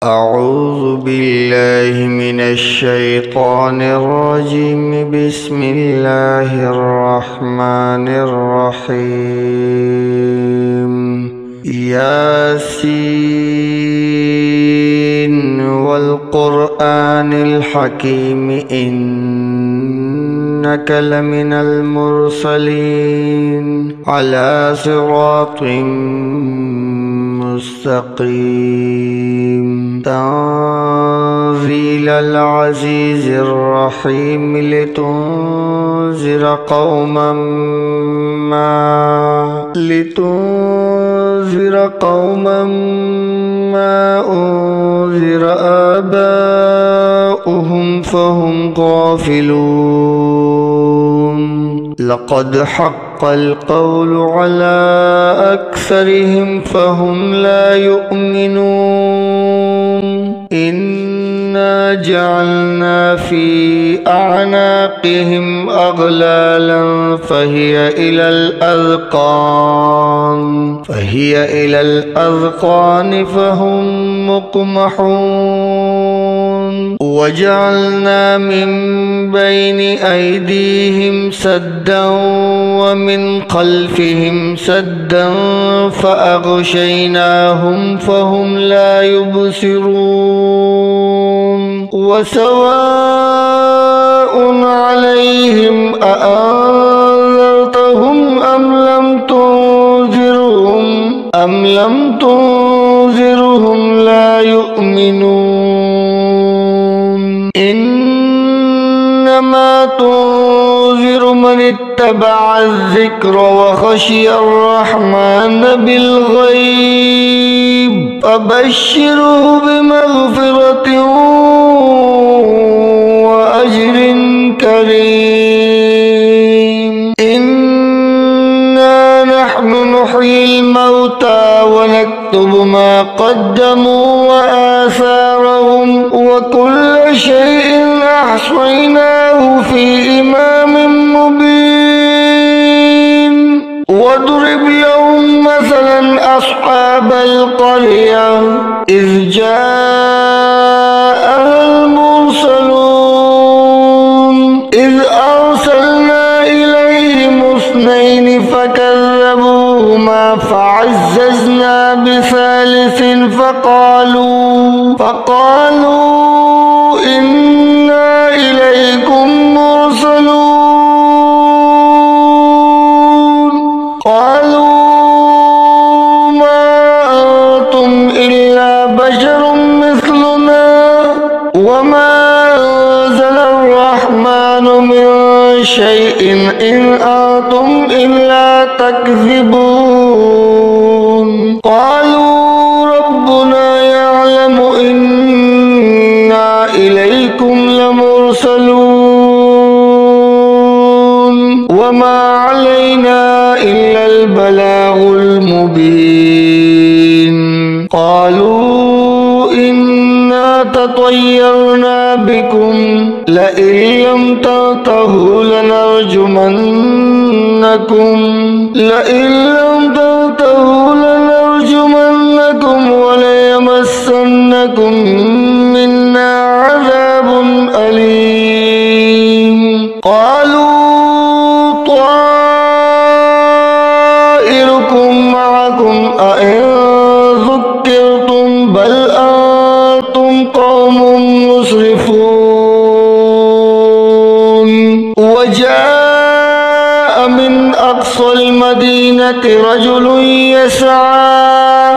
أعوذ بالله من الشيطان الرجيم. بسم الله الرحمن الرحيم. ياسين والقرآن الحكيم إنك لمن المرسلين على صراط مستقيم. تنزيل العزيز الرحيم لتنذر قوما ما أنذر آباؤهم فهم غافلون. لقد حق القول على أكثرهم فهم لا يؤمنون. إنا جعلنا في أعناقهم أغلالا فهي إلى الأذقان فهم مقمحون. وجعلنا من بين أيديهم سدا ومن خلفهم سدا فأغشيناهم فهم لا يبصرون. وسواء عليهم أأنذرتهم أم لم تنذرهم لا يؤمنون. إنما تنذر من اتبع الذكر وخشي الرحمن بالغيب فبشره بمغفرة وأجر كريم. إنا نحن نحيي الموتى ونكتب ما قدموا وآثارهم وكل شيء أحصيناه في إمام مبين. واضرب لهم مثلا أصحاب القرية إذ جاءها المرسلون إذ أرسلنا إليهم اثنين فكذبوهما فعززنا بثالث فقالوا إنا إليكم مرسلون. قالوا ما أنتم إلا بشر مثلنا وما أنزل الرحمن من شيء إن أنتم إلا تكذبون. قالوا ربنا يعلم إنا إليكم لمرسلون وما علينا إلا البلاغ المبين. قالوا إنا تطيرنا بكم لئن لم تنتهوا لنرجمنكم وليمسنكم منا عذاب أليم. قالوا طائركم معكم أئن ذكرتم بل أنتم قوم مسرفون. وجاء من أقصى المدينة رجل يسعى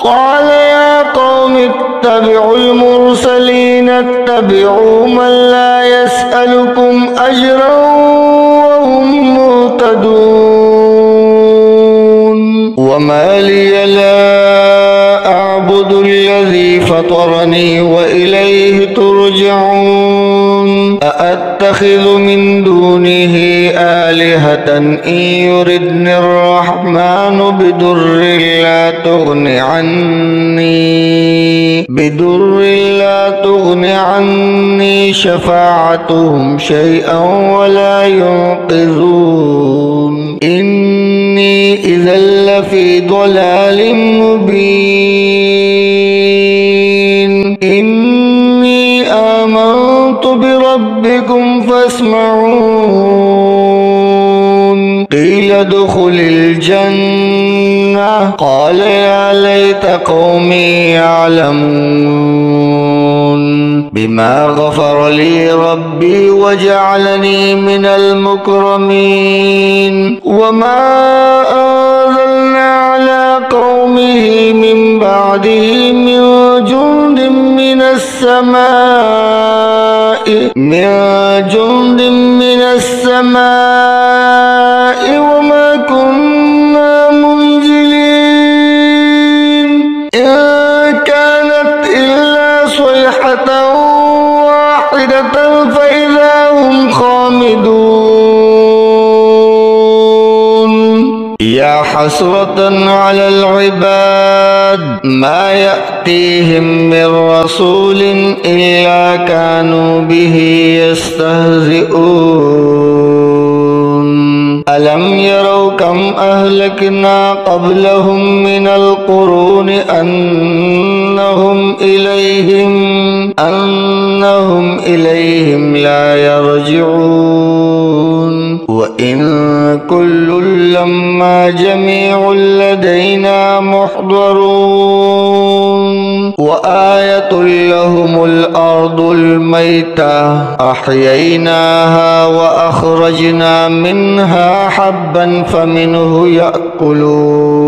قال يا قوم اتبعوا المرسلين اتبعوا من لا يسألكم أجرا وهم مهتدون. وما لي لا أعبد الذي فطرني وإليه ترجعون. أأتخذ من دونه آلهة إن يردني الرحمن بضر لا تغن عني شفاعتهم شيئا ولا ينقذون. إني إذا لفي ضلال مبين. إني آمنت بربكم فاسمعون قيل ادخل الجنة قال يا ليت قومي يعلمون بما غفر لي ربي وجعلني من المكرمين وما أنزلنا على قومه من بعده من جند من السماء وما كنا منزلين إن كانت إلا صيحة واحدة فإذا هم خامدون يا حسرة على العباد ما يأتيهم من رسول إلا كانوا به يستهزئون ألم يروا كم أهلكنا قبلهم من القرون أنهم إليهم لا يرجعون وإن كل لما جميع لدينا محضرون وآية لهم الأرض الميتة أحييناها وأخرجنا منها حبا فمنه يأكلون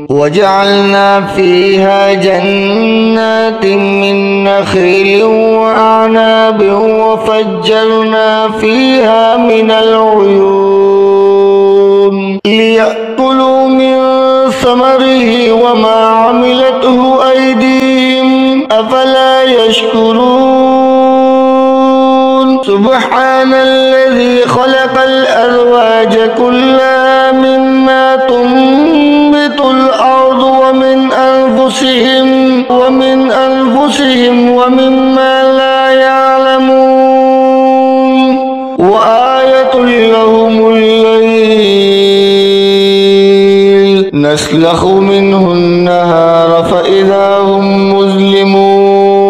وجعلنا فيها جنات من نخيل وأعناب وفجرنا فيها من العيون ليأكلوا من ثمره وما عملته أيديهم أفلا يشكرون سبحان الذي خلق الأزواج كلها مما تنبت الأرض ومن أنفسهم ومما لا يعلمون وآية لهم الليل نسلخ منه النهار فإذا هم مظلمون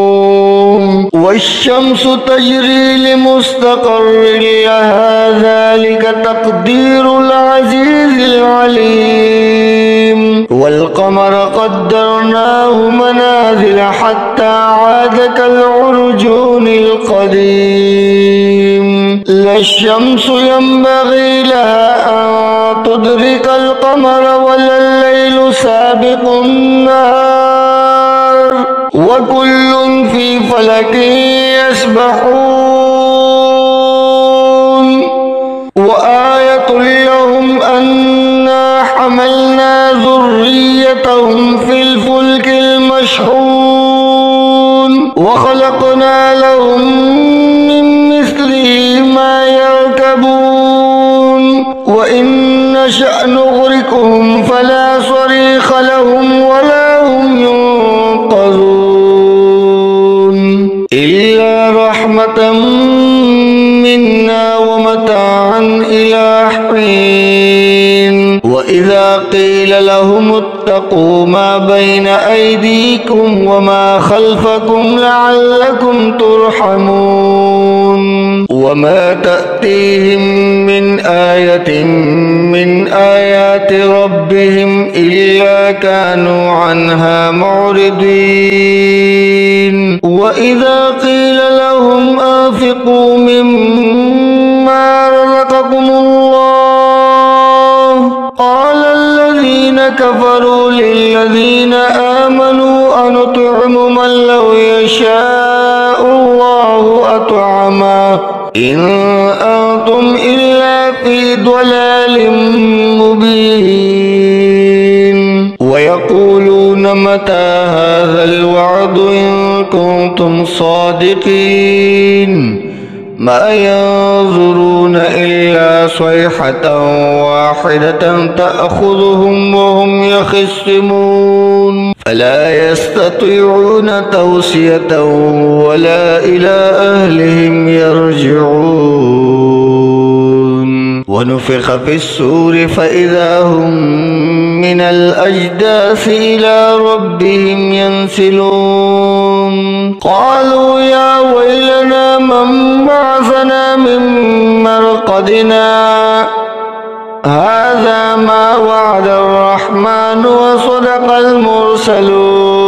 والشمس تجري لمستقر لها ذلك تقدير العزيز العليم والقمر قدرناه منازل حتى عاد كالعرجون القديم لا الشمس ينبغي لها أن تدرك القمر ولا الليل سابق النهار وكل في فلك يسبحون وآية لهم أنا حملنا ذريتهم في الفلك المشحون وخلقنا لهم من مثله ما يركبون وإن نشأ نغرقهم فلا صريخ لهم ولا هم ينقذون إلا رحمة منا ومتاعا إلى حين وإذا قيل لهم اتقوا ما بين أيديكم وما خلفكم لعلكم ترحمون وما تأتيهم من آية من آيات ربهم إلا كانوا عنها معرضين وإذا قيل لهم أنفقوا مما رزقكم الله قال الذين كفروا للذين آمنوا أنطعم من لو يشاء الله أطعمه إن أنتم إلا في ضلال مبين ويقولون متى هذا الوعد إن كنتم صادقين ما ينظرون إلا صيحة واحدة تأخذهم وهم يخصمون فلا يستطيعون توصية ولا إلى أهلهم يرجعون ونفخ في السور فإذا هم من الأجداث إلى ربهم ينسلون قالوا يا ويلنا من بعثنا من مرقدنا هذا ما وعد الرحمن وصدق المرسلون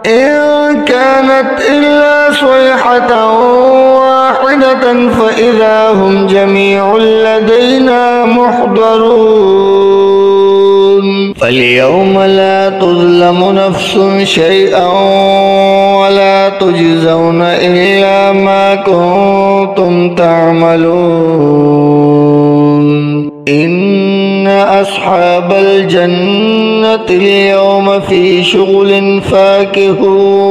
إن كانت إلا صيحة واحدة فإذا هم جميع لدينا محضرون فاليوم لا تظلم نفس شيئا ولا تجزون إلا ما كنتم تعملون إن أصحاب الجنة اليوم في شغل فاكهون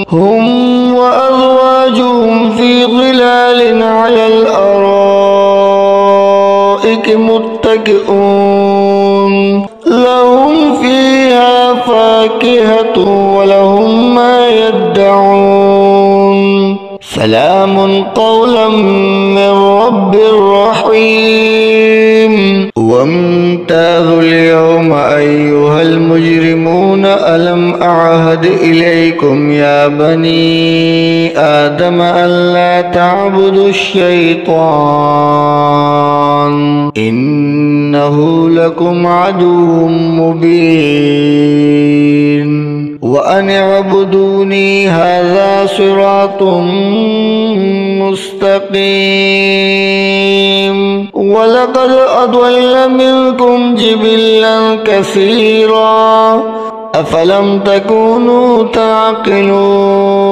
هم وأزواجهم في ظلال على الأرائك متكئون لهم فيها فاكهة ولهم ما يدعون سلام قولا من رب رحيم وامتازوا اليوم أيها المجرمون ألم أعهد إليكم يا بني آدم ألا تعبدوا الشيطان إنه لكم عدو مبين وأن اعبدوني هذا صراط مستقيم ولقد أضل منكم جبلا كثيرا أفلم تكونوا تعقلون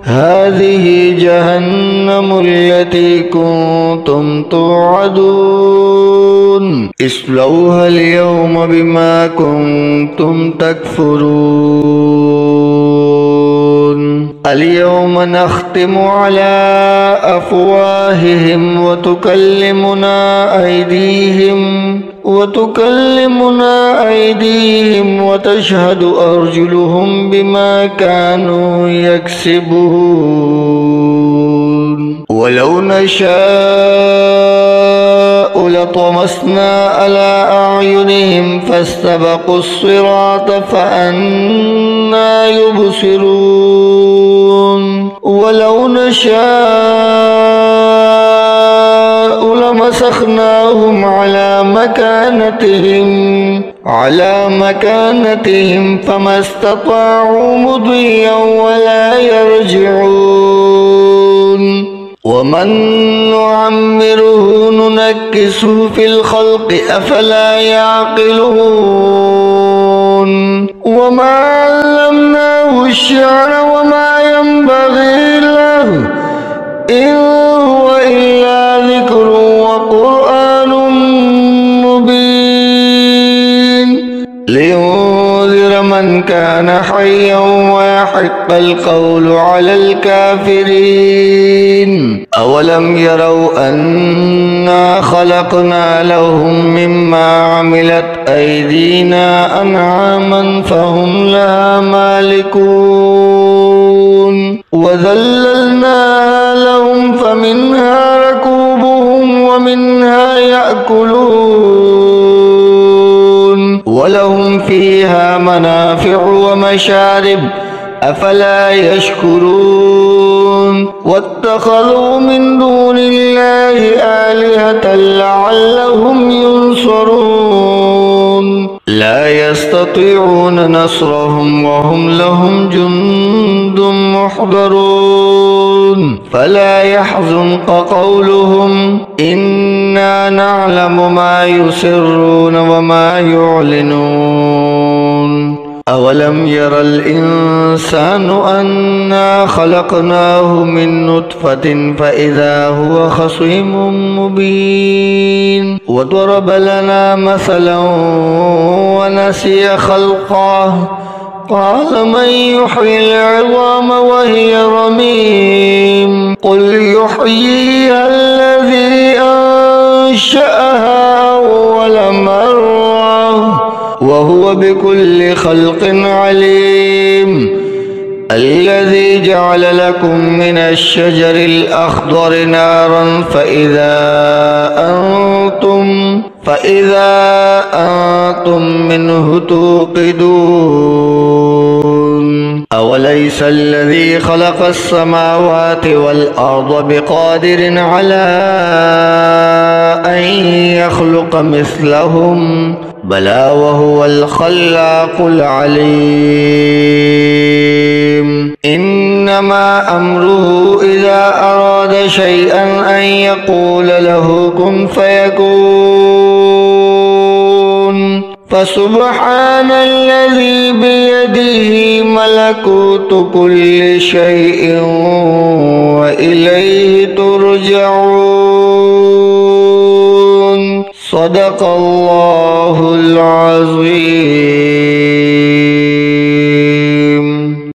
هذه جهنم التي كنتم توعدون اصلوها اليوم بما كنتم تكفرون اليوم نختم على أفواههم وتكلمنا أيديهم وتشهد أرجلهم بما كانوا يكسبون ولو نشاء لطمسنا على أعينهم فاستبقوا الصراط فأنى يبصرون ولو نشاء لمسخناهم على مكانتهم فما استطاعوا مضيا ولا يرجعون ومن نعمره ننكسه في الخلق أفلا يعقلون وما علمناه الشعر وما ينبغي له إن هو إلا ذكر وقرآن مبين لينذر من كان حيا ويحق القول على الكافرين أولم يروا أنا خلقنا لهم مما عملت أيدينا أنعاما فهم لها مالكون وذللناها لهم فمنها ركوبهم ومنها يأكلون ولهم فيها منافع ومشارب أفلا يشكرون واتخذوا من دون الله آلهة لعلهم ينصرون لا يستطيعون نصرهم وهم لهم جند محضرون فلا يحزنك قولهم إنا نعلم ما يسرون وما يعلنون أولم ير الإنسان أنا خلقناه من نطفة فإذا هو خصيم مبين وضرب لنا مثلا ونسي خلقه قال من يحيي العظام وهي رميم قل يحييها الذي أنشأها أول مرة وهو بكل خلق عليم الذي جعل لكم من الشجر الأخضر نارا فإذا أنتم منه توقدون أوليس الذي خلق السماوات والأرض بقادر على أن يخلق مثلهم بلى وهو الخلاق العليم إنما أمره إذا أراد شيئا أن يقول له كن فيكون فسبحان الذي بيده ملكوت كل شيء وإليه ترجعون صدق الله العظيم.